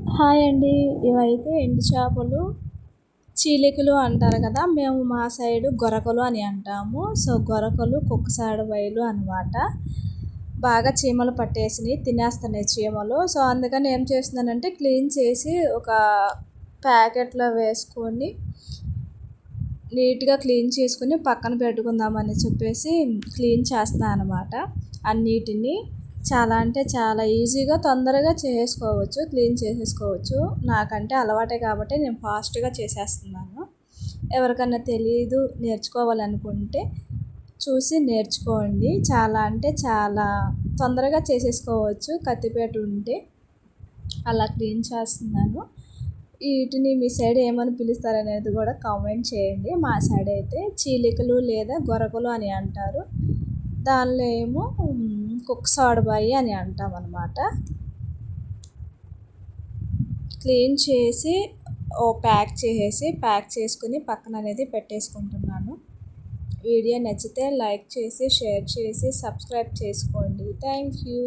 Hi అండి. ఇవైతే ఎండు చేపలు చీలికలు అంటారు కదా! మేము మా సైడు గొరకలు అని అంటాము. సో, గొరకలు కుక్కసాడ బయలు అనమాట. బాగా చీమలు పట్టేసినాయి, తినేస్తున్నాయి చీమలు. సో, అందుకని ఏం చేస్తున్నానంటే క్లీన్ చేసి ఒక ప్యాకెట్లో వేసుకొని నీట్‌గా క్లీన్ చేసుకొని పక్కన పెట్టుకుందామని చెప్పేసి క్లీన్ చేస్తున్నాను అనమాట అన్నిటిని. చాలా అంటే చాలా ఈజీగా తొందరగా చేసుకోవచ్చు, క్లీన్ చేసేసుకోవచ్చు. నాకంటే అలవాటే కాబట్టి నేను ఫాస్ట్‌గా చేసేస్తున్నాను. ఎవరికన్నా తెలీదు నేర్చుకోవాలనుకుంటే చూసి నేర్చుకోండి. చాలా అంటే చాలా తొందరగా చేసేసుకోవచ్చు కత్తిపీట ఉంటే. అలా క్లీన్ చేస్తున్నాను. వీటిని మీ సైడ్ ఏమని పిలుస్తారనేది కూడా కామెంట్ చేయండి. మా సైడ్ అయితే చీలికలు లేదా గొరకలు అని అంటారు. దానిలో ఏమో కుక్కసాడబాయి అని అంటామన్నమాట. క్లీన్ చేసి ప్యాక్ చేసుకుని పక్కన అనేది పెట్టేసుకుంటున్నాను. వీడియో నచ్చితే లైక్ చేసి, షేర్ చేసి, సబ్స్క్రైబ్ చేసుకోండి. Thank you.